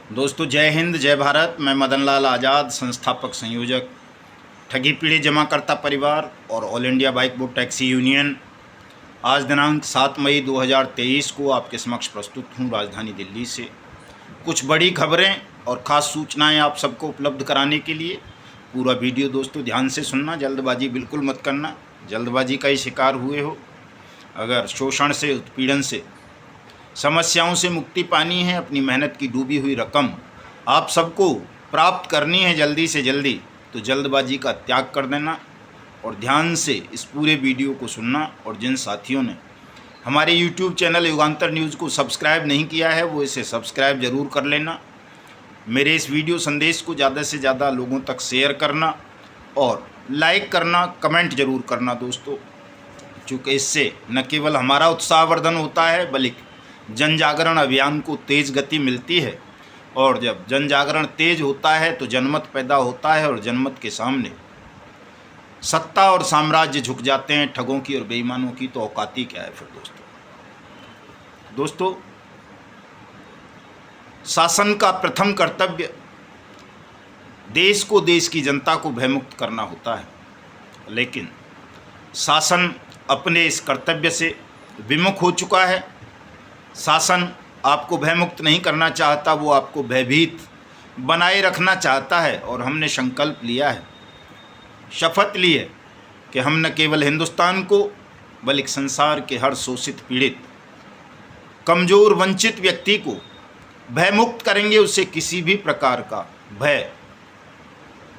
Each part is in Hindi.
दोस्तों जय हिंद जय भारत। मैं मदन लाल आज़ाद, संस्थापक संयोजक ठगी पीड़ित जमाकर्ता परिवार और all India bike book taxi union, आज दिनांक 7 मई 2023 को आपके समक्ष प्रस्तुत हूँ राजधानी दिल्ली से। कुछ बड़ी खबरें और ख़ास सूचनाएं आप सबको उपलब्ध कराने के लिए पूरा वीडियो दोस्तों ध्यान से सुनना, जल्दबाजी बिल्कुल मत करना। जल्दबाजी का ही शिकार हुए हो, अगर शोषण से, उत्पीड़न से, समस्याओं से मुक्ति पानी है, अपनी मेहनत की डूबी हुई रकम आप सबको प्राप्त करनी है जल्दी से जल्दी, तो जल्दबाजी का त्याग कर देना और ध्यान से इस पूरे वीडियो को सुनना। और जिन साथियों ने हमारे YouTube चैनल युगांतर न्यूज़ को सब्सक्राइब नहीं किया है वो इसे सब्सक्राइब ज़रूर कर लेना। मेरे इस वीडियो संदेश को ज़्यादा से ज़्यादा लोगों तक शेयर करना और लाइक करना, कमेंट ज़रूर करना दोस्तों, चूँकि इससे न केवल हमारा उत्साहवर्धन होता है बल्कि जन जागरण अभियान को तेज़ गति मिलती है। और जब जन जागरण तेज होता है तो जनमत पैदा होता है और जनमत के सामने सत्ता और साम्राज्य झुक जाते हैं। ठगों की और बेईमानों की तो औकाती क्या है फिर दोस्तों। शासन का प्रथम कर्तव्य देश को, देश की जनता को भयमुक्त करना होता है, लेकिन शासन अपने इस कर्तव्य से विमुख हो चुका है। शासन आपको भयमुक्त नहीं करना चाहता, वो आपको भयभीत बनाए रखना चाहता है। और हमने संकल्प लिया है, शपथ ली है कि हम न केवल हिंदुस्तान को बल्कि संसार के हर शोषित, पीड़ित, कमज़ोर, वंचित व्यक्ति को भयमुक्त करेंगे। उससे किसी भी प्रकार का भय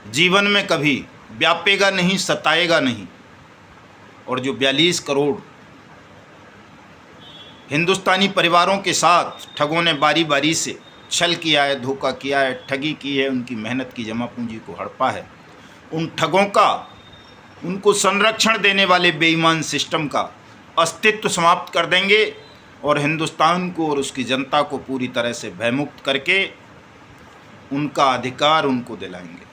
जीवन में कभी व्यापेगा नहीं, सताएगा नहीं। और जो 42 करोड़ हिंदुस्तानी परिवारों के साथ ठगों ने बारी बारी से छल किया है, धोखा किया है, ठगी की है, उनकी मेहनत की जमा पूंजी को हड़पा है, उन ठगों का, उनको संरक्षण देने वाले बेईमान सिस्टम का अस्तित्व समाप्त कर देंगे और हिंदुस्तान को और उसकी जनता को पूरी तरह से भयमुक्त करके उनका अधिकार उनको दिलाएंगे।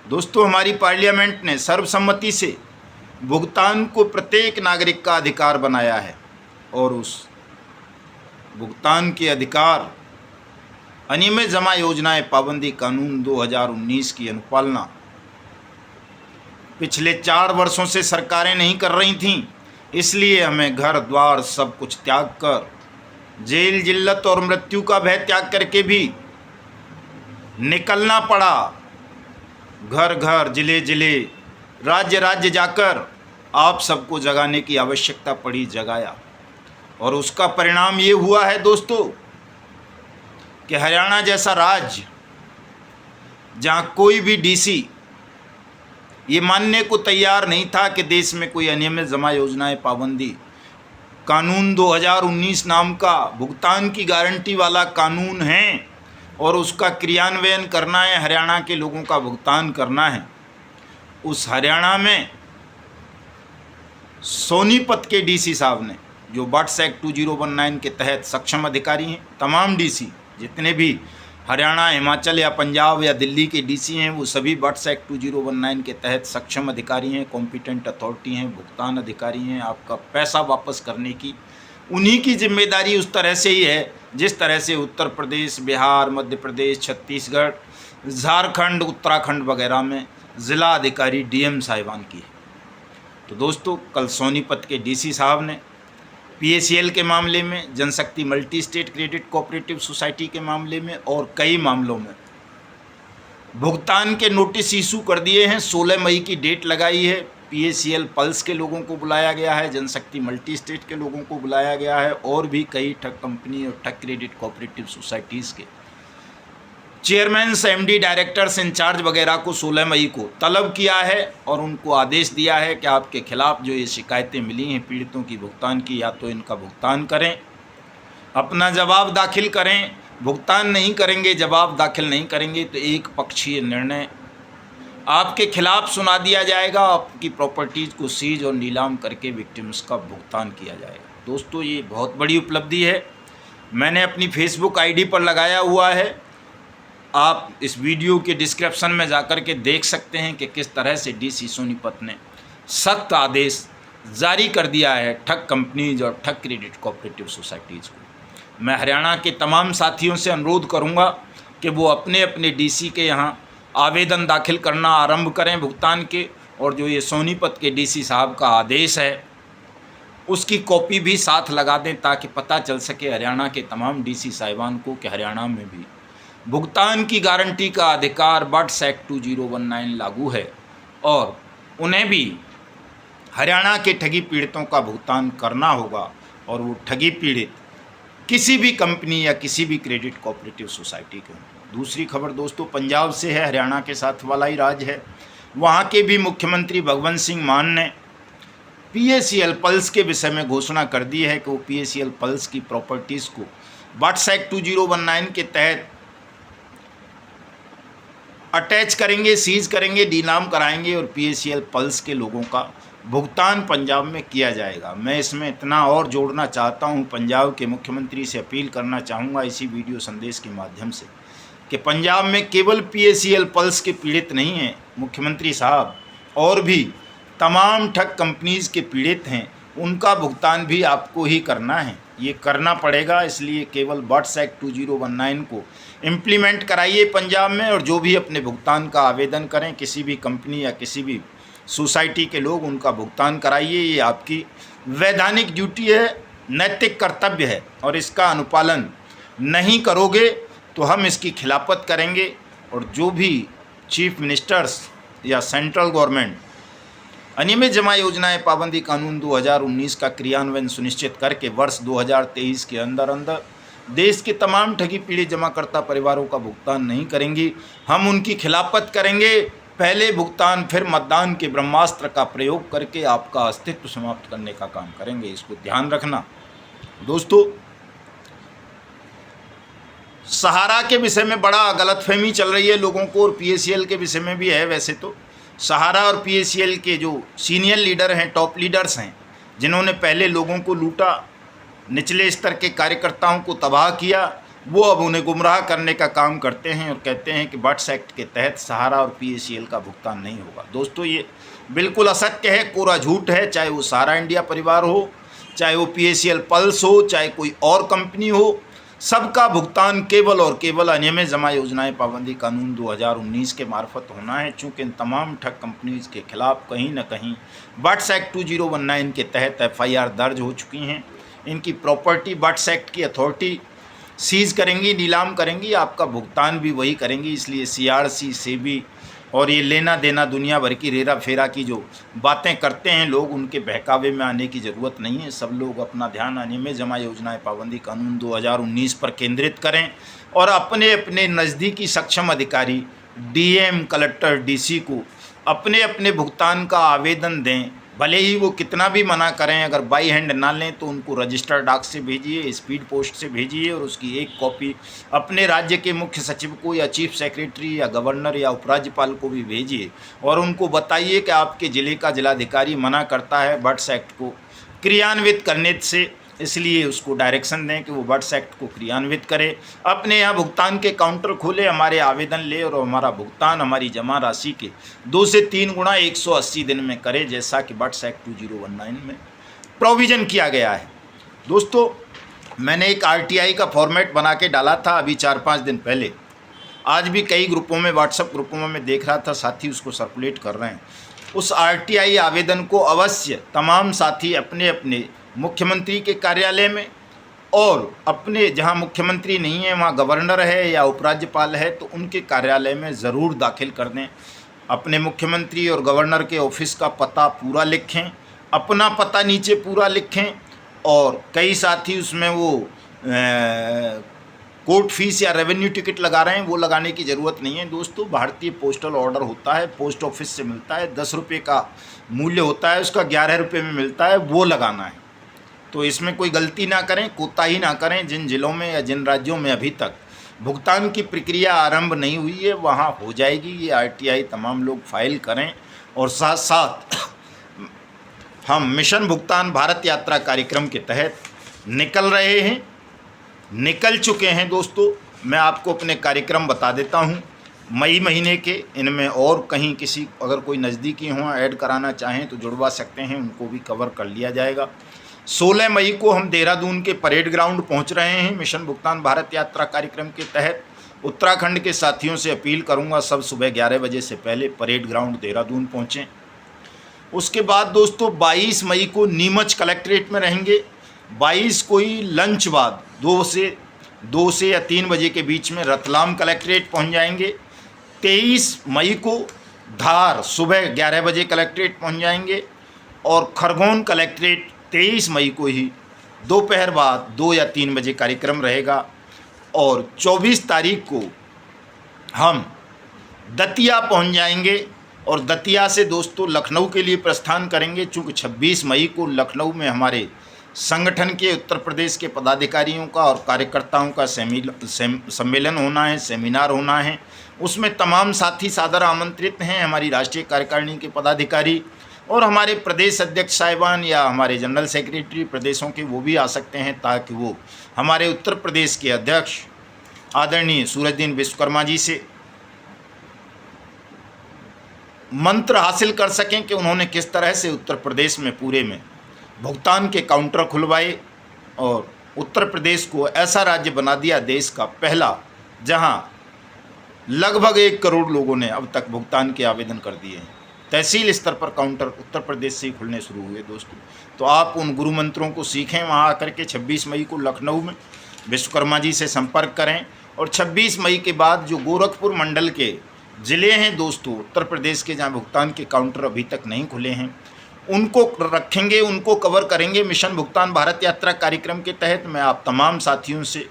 दोस्तों, हमारी पार्लियामेंट ने सर्वसम्मति से भुगतान को प्रत्येक नागरिक का अधिकार बनाया है और उस भुगतान के अधिकार, अनियमित जमा योजनाएं पाबंदी कानून 2019 की अनुपालना पिछले 4 वर्षों से सरकारें नहीं कर रही थीं। इसलिए हमें घर द्वार सब कुछ त्याग कर, जेल, जिल्लत और मृत्यु का भय त्याग करके भी निकलना पड़ा। घर घर, जिले जिले, राज्य राज्य जाकर आप सबको जगाने की आवश्यकता पड़ी, जगाया। और उसका परिणाम ये हुआ है दोस्तों कि हरियाणा जैसा राज्य, जहां कोई भी डीसी ये मानने को तैयार नहीं था कि देश में कोई अनियमित जमा योजनाएं पाबंदी कानून 2019 नाम का भुगतान की गारंटी वाला कानून है और उसका क्रियान्वयन करना है, हरियाणा के लोगों का भुगतान करना है। उस हरियाणा में सोनीपत के डीसी साहब ने, जो बट्स एक्ट 2019 के तहत सक्षम अधिकारी हैं, तमाम डीसी जितने भी हरियाणा, हिमाचल या पंजाब या दिल्ली के डीसी हैं, वो सभी बट्स एक्ट 2019 के तहत सक्षम अधिकारी हैं, कॉम्पिटेंट अथॉरिटी हैं, भुगतान अधिकारी हैं। आपका पैसा वापस करने की उन्हीं की जिम्मेदारी उस तरह से ही है जिस तरह से उत्तर प्रदेश, बिहार, मध्य प्रदेश, छत्तीसगढ़, झारखंड, उत्तराखंड वगैरह में ज़िला अधिकारी डीएम साहिबान की है। तो दोस्तों, कल सोनीपत के डीसी साहब ने पीएसीएल के मामले में, Janshakti multi state credit cooperative society के मामले में और कई मामलों में भुगतान के नोटिस इशू कर दिए हैं। 16 मई की डेट लगाई है। पीएसीएल पल्स के लोगों को बुलाया गया है, जनशक्ति मल्टी स्टेट के लोगों को बुलाया गया है और भी कई ठग कंपनी और ठग क्रेडिट कोऑपरेटिव सोसाइटीज़ के चेयरमैन, एमडी, डायरेक्टर्स, इंचार्ज वगैरह को 16 मई को तलब किया है और उनको आदेश दिया है कि आपके खिलाफ जो ये शिकायतें मिली हैं पीड़ितों की भुगतान की, या तो इनका भुगतान करें, अपना जवाब दाखिल करें। भुगतान नहीं करेंगे, जवाब दाखिल नहीं करेंगे तो एक पक्षीय निर्णय आपके खिलाफ सुना दिया जाएगा। आपकी प्रॉपर्टीज़ को सीज और नीलाम करके विक्टिम्स का भुगतान किया जाएगा। दोस्तों, ये बहुत बड़ी उपलब्धि है। मैंने अपनी फेसबुक आईडी पर लगाया हुआ है, आप इस वीडियो के डिस्क्रिप्शन में जाकर के देख सकते हैं कि किस तरह से डीसी सोनीपत ने सख्त आदेश जारी कर दिया है ठग कंपनीज और ठग क्रेडिट कोऑपरेटिव सोसाइटीज़ को। मैं हरियाणा के तमाम साथियों से अनुरोध करूंगा कि वो अपने अपने डीसी के यहाँ आवेदन दाखिल करना आरंभ करें भुगतान के, और जो ये सोनीपत के डीसी साहब का आदेश है उसकी कॉपी भी साथ लगा दें, ताकि पता चल सके हरियाणा के तमाम डीसी साहिबान को कि हरियाणा में भी भुगतान की गारंटी का अधिकार बट्स एक्ट 2019 लागू है और उन्हें भी हरियाणा के ठगी पीड़ितों का भुगतान करना होगा, और वो ठगी पीड़ित किसी भी कंपनी या किसी भी क्रेडिट कोऑपरेटिव सोसाइटी के हों। दूसरी खबर दोस्तों पंजाब से है, हरियाणा के साथ वाला ही राज्य है। वहाँ के भी मुख्यमंत्री भगवंत सिंह मान ने PACL पल्स के विषय में घोषणा कर दी है कि वो PACL पल्स की प्रॉपर्टीज़ को बट्स एक्ट 2019 के तहत अटैच करेंगे, सीज करेंगे, नीलाम कराएंगे और PACL पल्स के लोगों का भुगतान पंजाब में किया जाएगा। मैं इसमें इतना और जोड़ना चाहता हूं, पंजाब के मुख्यमंत्री से अपील करना चाहूँगा इसी वीडियो संदेश के माध्यम से कि पंजाब में केवल PACL पल्स के पीड़ित नहीं हैं मुख्यमंत्री साहब, और भी तमाम ठग कंपनीज़ के पीड़ित हैं, उनका भुगतान भी आपको ही करना है, ये करना पड़ेगा। इसलिए केवल बट्स एक्ट 2019 को इम्प्लीमेंट कराइए पंजाब में, और जो भी अपने भुगतान का आवेदन करें किसी भी कंपनी या किसी भी सोसाइटी के लोग, उनका भुगतान कराइए। ये आपकी वैधानिक ड्यूटी है, नैतिक कर्तव्य है, और इसका अनुपालन नहीं करोगे तो हम इसकी खिलाफत करेंगे। और जो भी चीफ मिनिस्टर्स या सेंट्रल गवर्नमेंट अनियमित जमा योजनाएं पाबंदी कानून 2019 का क्रियान्वयन सुनिश्चित करके वर्ष 2023 के अंदर अंदर देश के तमाम ठगी पीड़ित जमाकर्ता परिवारों का भुगतान नहीं करेंगी, हम उनकी खिलाफत करेंगे। पहले भुगतान फिर मतदान के ब्रह्मास्त्र का प्रयोग करके आपका अस्तित्व समाप्त करने का काम करेंगे, इसको ध्यान रखना। दोस्तों सहारा के विषय में बड़ा गलतफहमी चल रही है लोगों को, और PACL के विषय में भी है। वैसे तो सहारा और PACL के जो सीनियर लीडर हैं, टॉप लीडर्स हैं, जिन्होंने पहले लोगों को लूटा, निचले स्तर के कार्यकर्ताओं को तबाह किया, वो अब उन्हें गुमराह करने का काम करते हैं और कहते हैं कि बट्स एक्ट के तहत सहारा और PACL का भुगतान नहीं होगा। दोस्तों ये बिल्कुल असत्य है, कोरा झूठ है। चाहे वो सहारा इंडिया परिवार हो, चाहे वो PACL पल्स हो, चाहे कोई और कंपनी हो, सबका भुगतान केवल और केवल अनियमित जमा योजनाएं पाबंदी कानून 2019 के मार्फत होना है। चूँकि इन तमाम ठग कंपनीज के खिलाफ कहीं न कहीं बट्स एक्ट 2019 के तहत FIR दर्ज हो चुकी हैं। इनकी प्रॉपर्टी बट्स एक्ट की अथॉरिटी सीज करेंगी, नीलाम करेंगी, आपका भुगतान भी वही करेंगी। इसलिए CRC से भी और ये लेना देना दुनिया भर की रेरा फेरा की जो बातें करते हैं लोग, उनके बहकावे में आने की ज़रूरत नहीं है। सब लोग अपना ध्यान अनियमित जमा योजनाएं पाबंदी कानून 2019 पर केंद्रित करें और अपने अपने नज़दीकी सक्षम अधिकारी DM, कलेक्टर, DC को अपने अपने भुगतान का आवेदन दें। भले ही वो कितना भी मना करें, अगर बाई हैंड ना लें तो उनको रजिस्टर्ड डाक से भेजिए, स्पीड पोस्ट से भेजिए, और उसकी एक कॉपी अपने राज्य के मुख्य सचिव को या चीफ सेक्रेटरी या गवर्नर या उपराज्यपाल को भी भेजिए, और उनको बताइए कि आपके ज़िले का जिलाधिकारी मना करता है बट्स एक्ट को क्रियान्वित करने से, इसलिए उसको डायरेक्शन दें कि वो बट्स एक्ट को क्रियान्वित करे, अपने यहाँ भुगतान के काउंटर खोले, हमारे आवेदन ले और हमारा भुगतान हमारी जमा राशि के 2 से 3 गुना 180 दिन में करे, जैसा कि बट्स एक्ट 2019 में प्रोविज़न किया गया है। दोस्तों मैंने एक RTI का फॉर्मेट बना के डाला था अभी 4-5 दिन पहले। आज भी कई ग्रुपों में, व्हाट्सएप ग्रुपों में मैं देख रहा था साथी उसको सर्कुलेट कर रहे हैं। उस RTI आवेदन को अवश्य तमाम साथी अपने अपने मुख्यमंत्री के कार्यालय में, और अपने जहां मुख्यमंत्री नहीं है वहां गवर्नर है या उपराज्यपाल है तो उनके कार्यालय में ज़रूर दाखिल कर दें। अपने मुख्यमंत्री और गवर्नर के ऑफिस का पता पूरा लिखें, अपना पता नीचे पूरा लिखें, और कई साथी उसमें वो कोर्ट फीस या रेवेन्यू टिकट लगा रहे हैं, वो लगाने की ज़रूरत नहीं है। दोस्तों भारतीय पोस्टल ऑर्डर होता है, पोस्ट ऑफिस से मिलता है, 10 रुपये का मूल्य होता है, उसका 11 रुपये में मिलता है, वो लगाना है। तो इसमें कोई गलती ना करें, कोताही ना करें। जिन जिलों में या जिन राज्यों में अभी तक भुगतान की प्रक्रिया आरंभ नहीं हुई है वहाँ हो जाएगी। ये RTI तमाम लोग फाइल करें, और साथ साथ हम मिशन भुगतान भारत यात्रा कार्यक्रम के तहत निकल रहे हैं, निकल चुके हैं। दोस्तों मैं आपको अपने कार्यक्रम बता देता हूँ मई महीने के, इनमें और कहीं किसी अगर कोई नज़दीकी हों ऐड कराना चाहें तो जुड़वा सकते हैं, उनको भी कवर कर लिया जाएगा। 16 मई को हम देहरादून के परेड ग्राउंड पहुंच रहे हैं। मिशन भुगतान भारत यात्रा कार्यक्रम के तहत उत्तराखंड के साथियों से अपील करूंगा सब सुबह 11 बजे से पहले परेड ग्राउंड देहरादून पहुंचें। उसके बाद दोस्तों 22 मई को नीमच कलेक्ट्रेट में रहेंगे। 22 को ही लंच बाद 2 से या 3 बजे के बीच में रतलाम कलेक्ट्रेट पहुंच जाएंगे। 23 मई को धार सुबह 11 बजे कलेक्ट्रेट पहुंच जाएंगे और खरगोन कलेक्ट्रेट 23 मई को ही दोपहर बाद 2 या 3 बजे कार्यक्रम रहेगा। और 24 तारीख को हम दतिया पहुंच जाएंगे और दतिया से दोस्तों लखनऊ के लिए प्रस्थान करेंगे, चूँकि 26 मई को लखनऊ में हमारे संगठन के उत्तर प्रदेश के पदाधिकारियों का और कार्यकर्ताओं का सम्मेलन होना है, सेमिनार होना है। उसमें तमाम साथी सादर आमंत्रित हैं। हमारी राष्ट्रीय कार्यकारिणी के पदाधिकारी और हमारे प्रदेश अध्यक्ष साहिबान या हमारे जनरल सेक्रेटरी प्रदेशों के वो भी आ सकते हैं, ताकि वो हमारे उत्तर प्रदेश के अध्यक्ष आदरणीय सूरजदीन विश्वकर्मा जी से मंत्र हासिल कर सकें कि उन्होंने किस तरह से उत्तर प्रदेश में पूरे में भुगतान के काउंटर खुलवाए और उत्तर प्रदेश को ऐसा राज्य बना दिया देश का पहला, जहां लगभग 1 करोड़ लोगों ने अब तक भुगतान के आवेदन कर दिए हैं। तहसील स्तर पर काउंटर उत्तर प्रदेश से ही खुलने शुरू हुए दोस्तों। तो आप उन गुरु मंत्रों को सीखें, वहाँ आकर के 26 मई को लखनऊ में विश्वकर्मा जी से संपर्क करें। और 26 मई के बाद जो गोरखपुर मंडल के ज़िले हैं दोस्तों उत्तर प्रदेश के, जहाँ भुगतान के काउंटर अभी तक नहीं खुले हैं, उनको रखेंगे, उनको कवर करेंगे। मिशन भुगतान भारत यात्रा कार्यक्रम के तहत मैं आप तमाम साथियों से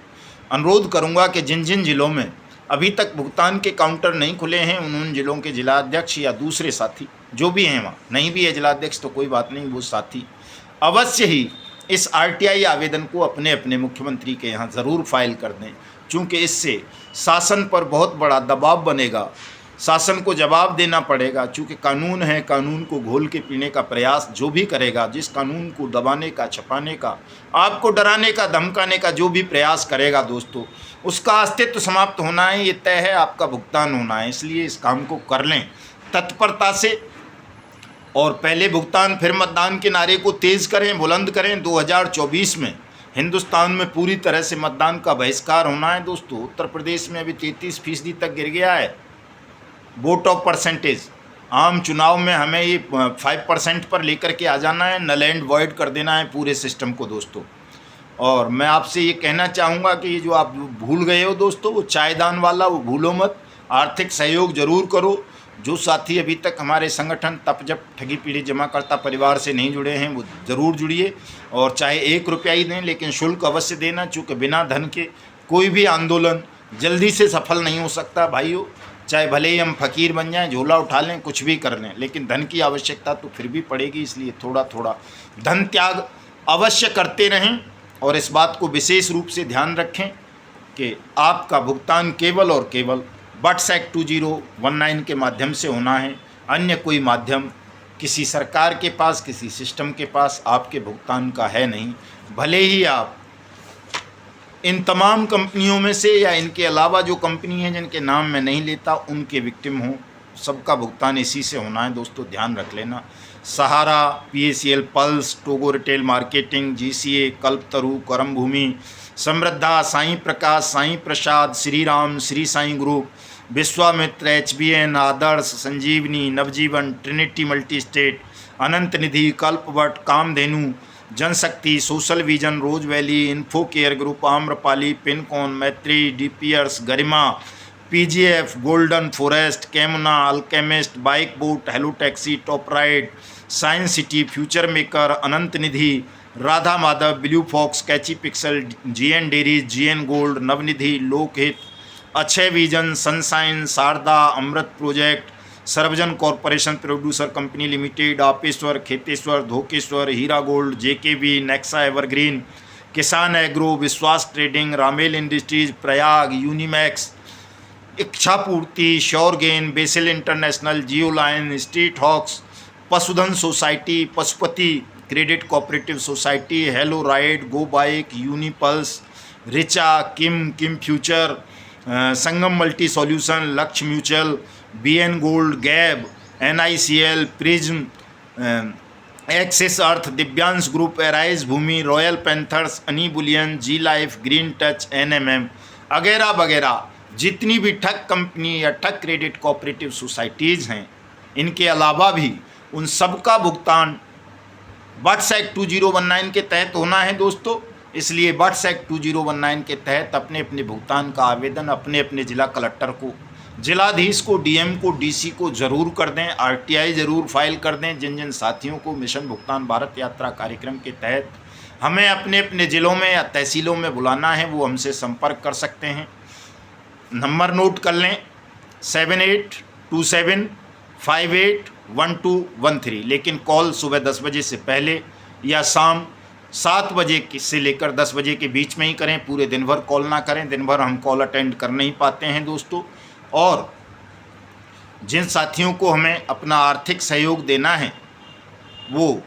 अनुरोध करूँगा कि जिन जिन जिलों में अभी तक भुगतान के काउंटर नहीं खुले हैं, उन जिलों के जिलाध्यक्ष या दूसरे साथी जो भी हैं, वहाँ नहीं भी है जिलाध्यक्ष तो कोई बात नहीं, वो साथी अवश्य ही इस RTI आवेदन को अपने अपने मुख्यमंत्री के यहाँ ज़रूर फाइल कर दें, क्योंकि इससे शासन पर बहुत बड़ा दबाव बनेगा, शासन को जवाब देना पड़ेगा। चूँकि कानून है, कानून को घोल के पीने का प्रयास जो भी करेगा, जिस कानून को दबाने का, छपाने का, आपको डराने का, धमकाने का जो भी प्रयास करेगा दोस्तों, उसका अस्तित्व समाप्त होना है, ये तय है, आपका भुगतान होना है। इसलिए इस काम को कर लें तत्परता से और पहले भुगतान फिर मतदान के नारे को तेज़ करें, बुलंद करें। 2024 में हिंदुस्तान में पूरी तरह से मतदान का बहिष्कार होना है दोस्तों। उत्तर प्रदेश में अभी 33% तक गिर गया है वोट ऑफ परसेंटेज। आम चुनाव में हमें ये 5% पर लेकर के आ जाना है, नल एंड वॉइड कर देना है पूरे सिस्टम को दोस्तों। और मैं आपसे ये कहना चाहूँगा कि ये जो आप भूल गए हो दोस्तों, वो चायदान वाला वो भूलो मत। आर्थिक सहयोग जरूर करो। जो साथी अभी तक हमारे संगठन तपजप ठगी पीढ़ी जमाकर्ता परिवार से नहीं जुड़े हैं, वो ज़रूर जुड़िए और चाहे 1 रुपया ही दें, लेकिन शुल्क अवश्य देना, चूँकि बिना धन के कोई भी आंदोलन जल्दी से सफल नहीं हो सकता भाइयों। चाहे भले ही हम फकीर बन जाएं, झोला उठा लें, कुछ भी कर लें, लेकिन धन की आवश्यकता तो फिर भी पड़ेगी। इसलिए थोड़ा थोड़ा धन त्याग अवश्य करते रहें और इस बात को विशेष रूप से ध्यान रखें कि आपका भुगतान केवल और केवल BUTSAC 2019 के माध्यम से होना है। अन्य कोई माध्यम किसी सरकार के पास, किसी सिस्टम के पास आपके भुगतान का है नहीं। भले ही आप इन तमाम कंपनियों में से या इनके अलावा जो कंपनी हैं जिनके नाम मैं नहीं लेता, उनके विक्टिम हों, सबका भुगतान इसी से होना है दोस्तों, ध्यान रख लेना। Sahara, PACL, pulse, Togo retail marketing, GCA, Kalpataru, Karam Bhoomi, Samriddha, Sai Prakash, Sai Prasad, Shri Ram, Shri Sai group, Vishwamitra, HBN, Adarsh, Sanjivani, Navjeevan, trinity multi state, Anant Nidhi, Kalpavat, Kamdhenu, Janshakti, social vision, rose valley, info care group, Amrapali, Pincon, Maitri, DPRS, Garima, PGF, golden forest, कैमुना, alchemist, bike bot, hello taxi, top ride, science city, future maker, Anant Nidhi, Radha Madhav, blue fox, कैची pixel, GN dairies, GN gold, Navnidhi, Lokhit, Akshay vision, sunshine, Sharda, Amrit project, Sarvjan corporation producer company limited, Apeshwar, Kheteshwar, Dhokeshwar, Heera gold, JKB, Nexa evergreen, Kisan agro, Vishwas trading, Ramel industries, Prayag, Unimax, Ichchhapurti, Suregain, basil international, geo line, street hawks, Pashudhan society, Pashupati credit cooperative society, hello ride, go bike, Unipulse, Richa, किम future, Sangam multi solution, Lakshya mutual, BN gold, गैब, NICL, prism, axis earth, Divyansh group, arise भूमि, रॉयल पैंथर्स, अनी बुलियन, जी लाइफ, ग्रीन टच, एनएमएम वगैरह वगैरह जितनी भी ठग कंपनी या ठग क्रेडिट कोऑपरेटिव सोसाइटीज़ हैं, इनके अलावा भी उन सब का भुगतान बट्स एक्ट 2019 के तहत होना है दोस्तों। इसलिए बट्स एक्ट 2019 के तहत अपने अपने भुगतान का आवेदन अपने अपने जिला कलेक्टर को, जिलाधीश को, डीएम को, डीसी को ज़रूर कर दें। आरटीआई ज़रूर फाइल कर दें। जिन जिन साथियों को मिशन भुगतान भारत यात्रा कार्यक्रम के तहत हमें अपने अपने ज़िलों में या तहसीलों में बुलाना है, वो हमसे संपर्क कर सकते हैं। नंबर नोट कर लें 7827581213, लेकिन कॉल सुबह 10 बजे से पहले या शाम 7 बजे से लेकर 10 बजे के बीच में ही करें। पूरे दिन भर कॉल ना करें, दिन भर हम कॉल अटेंड कर नहीं पाते हैं दोस्तों। और जिन साथियों को हमें अपना आर्थिक सहयोग देना है, वो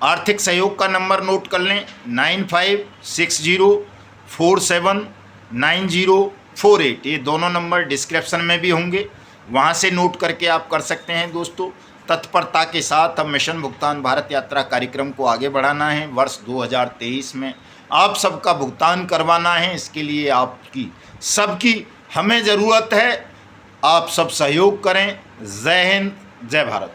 आर्थिक सहयोग का नंबर नोट कर लें 9560479048। ये दोनों नंबर डिस्क्रिप्शन में भी होंगे, वहाँ से नोट करके आप कर सकते हैं दोस्तों। तत्परता के साथ हम मिशन भुगतान भारत यात्रा कार्यक्रम को आगे बढ़ाना है। वर्ष 2023 में आप सबका भुगतान करवाना है। इसके लिए आपकी सबकी हमें ज़रूरत है। आप सब सहयोग करें। जय हिंद, जय भारत।